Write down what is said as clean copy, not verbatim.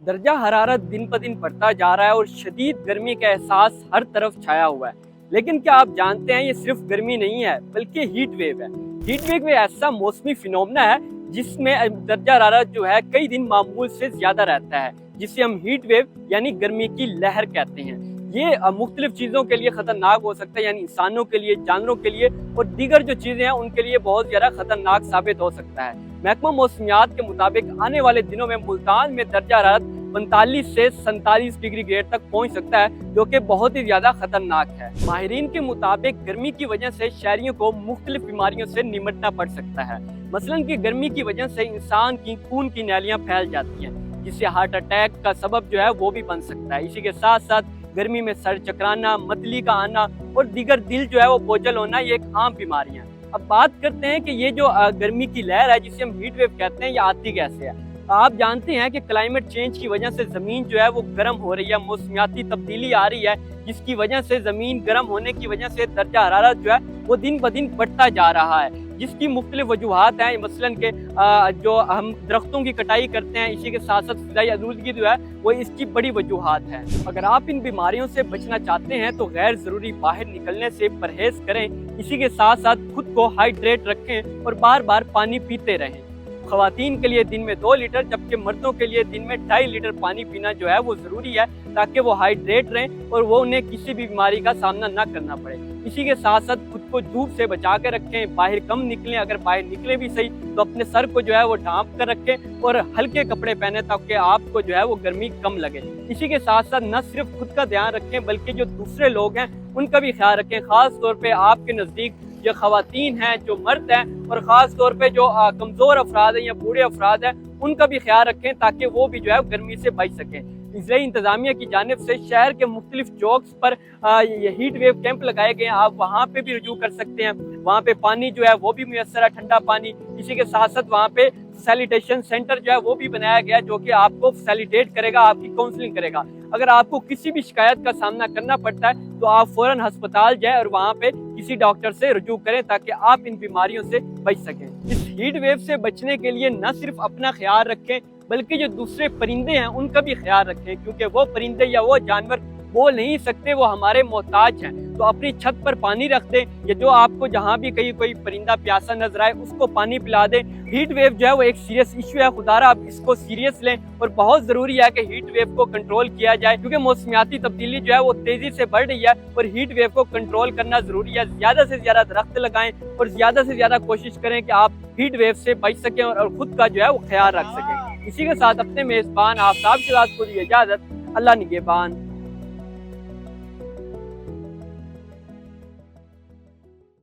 درجہ حرارت دن ب دن بڑھتا جا رہا ہے اور شدید گرمی کا احساس ہر طرف چھایا ہوا ہے۔ لیکن کیا آپ جانتے ہیں یہ صرف گرمی نہیں ہے بلکہ ہیٹ ویو ہے۔ ہیٹ ویو ایک ایسا موسمی فینومنا ہے جس میں درجہ حرارت جو ہے کئی دن معمول سے زیادہ رہتا ہے، جسے ہم ہیٹ ویو یعنی گرمی کی لہر کہتے ہیں۔ یہ مختلف چیزوں کے لیے خطرناک ہو سکتا ہے، یعنی انسانوں کے لیے، جانوروں کے لیے اور دیگر جو چیزیں ہیں ان کے لیے بہت زیادہ خطرناک ثابت ہو سکتا ہے۔ محکمہ موسمیات کے مطابق آنے والے دنوں میں ملتان میں درجہ حرارت 45 سے 47 ڈگری گریڈ تک پہنچ سکتا ہے، جو کہ بہت ہی زیادہ خطرناک ہے۔ ماہرین کے مطابق گرمی کی وجہ سے شہریوں کو مختلف بیماریوں سے نمٹنا پڑ سکتا ہے۔ مثلاً کہ گرمی کی وجہ سے انسان کی خون کی نالیاں پھیل جاتی ہیں، جس سے ہارٹ اٹیک کا سبب جو ہے وہ بھی بن سکتا ہے۔ اسی کے ساتھ ساتھ گرمی میں سر چکرانا، متلی کا آنا اور دیگر دل جو ہے وہ بوجھل ہونا، یہ ایک عام بیماریاں ہیں۔ اب بات کرتے ہیں کہ یہ جو گرمی کی لہر ہے جسے ہم ہیٹ ویو کہتے ہیں، یہ آتی کیسے ہے؟ آپ جانتے ہیں کہ کلائمیٹ چینج کی وجہ سے زمین جو ہے وہ گرم ہو رہی ہے، موسمیاتی تبدیلی آ رہی ہے، جس کی وجہ سے زمین گرم ہونے کی وجہ سے درجہ حرارت جو ہے وہ دن بہ دن بڑھتا جا رہا ہے، جس کی مختلف وجوہات ہیں۔ مثلاً کہ جو ہم درختوں کی کٹائی کرتے ہیں، اسی کے ساتھ ساتھ فضائی آلودگی جو ہے وہ اس کی بڑی وجوہات ہے۔ اگر آپ ان بیماریوں سے بچنا چاہتے ہیں تو غیر ضروری باہر نکلنے سے پرہیز کریں، اسی کے ساتھ ساتھ خود کو ہائیڈریٹ رکھیں اور بار بار پانی پیتے رہیں۔ خواتین کے لیے دن میں 2 لیٹر جبکہ مردوں کے لیے دن میں 2.5 لیٹر پانی پینا جو ہے وہ ضروری ہے، تاکہ وہ ہائیڈریٹ رہیں اور وہ انہیں کسی بھی بیماری کا سامنا نہ کرنا پڑے۔ اسی کے ساتھ ساتھ خود کو دھوپ سے بچا کے رکھیں، باہر کم نکلیں، اگر باہر نکلیں بھی صحیح تو اپنے سر کو جو ہے وہ ڈھانپ کر رکھیں اور ہلکے کپڑے پہنیں تاکہ آپ کو جو ہے وہ گرمی کم لگے۔ اسی کے ساتھ ساتھ نہ صرف خود کا دھیان رکھیں بلکہ جو دوسرے لوگ ہیں ان کا بھی خیال رکھیں، خاص طور پہ آپ کے نزدیک جو خواتین ہیں، جو مرد ہیں اور خاص طور پہ جو کمزور افراد ہیں یا بوڑھے افراد ہیں، ان کا بھی خیال رکھیں تاکہ وہ بھی جو ہے گرمی سے بچ سکیں۔ ضلعی انتظامیہ کی جانب سے شہر کے مختلف چوکس پر یہ ہیٹ ویو کیمپ لگائے گئے ہیں، آپ وہاں پہ بھی رجوع کر سکتے ہیں۔ وہاں پہ پانی جو ہے وہ بھی میسر ہے، ٹھنڈا پانی۔ اسی کے ساتھ ساتھ وہاں پہ سیلیٹیشن سینٹر جو ہے وہ بھی بنایا گیا، جو کہ آپ کو سیلیٹیٹ کرے گا، آپ کی کاؤنسلنگ کرے گا۔ اگر آپ کو کسی بھی شکایت کا سامنا کرنا پڑتا ہے تو آپ فوراً ہسپتال جائیں اور وہاں پہ کسی ڈاکٹر سے رجوع کریں تاکہ آپ ان بیماریوں سے بچ سکیں۔ اس ہیٹ ویو سے بچنے کے لیے نہ صرف اپنا خیال رکھیں بلکہ جو دوسرے پرندے ہیں ان کا بھی خیال رکھیں، کیونکہ وہ پرندے یا وہ جانور بول نہیں سکتے، وہ ہمارے محتاج ہیں۔ تو اپنی چھت پر پانی رکھ دیں، یا جو آپ کو جہاں بھی کہیں کوئی پرندہ پیاسا نظر آئے اس کو پانی پلا دیں۔ ہیٹ ویو جو ہے وہ ایک سیریس ایشو ہے، خدا را آپ اس کو سیریس لیں اور بہت ضروری ہے کہ ہیٹ ویو کو کنٹرول کیا جائے، کیونکہ موسمیاتی تبدیلی جو ہے وہ تیزی سے بڑھ رہی ہے اور ہیٹ ویو کو کنٹرول کرنا ضروری ہے۔ زیادہ سے زیادہ درخت لگائیں اور زیادہ سے زیادہ کوشش کریں کہ آپ ہیٹ ویو سے بچ سکیں اور خود کا جو ہے وہ خیال رکھ سکیں۔ اسی کے ساتھ اپنے میزبان آفتاب شہزاد کو دی اجازت۔ اللہ نگہبان۔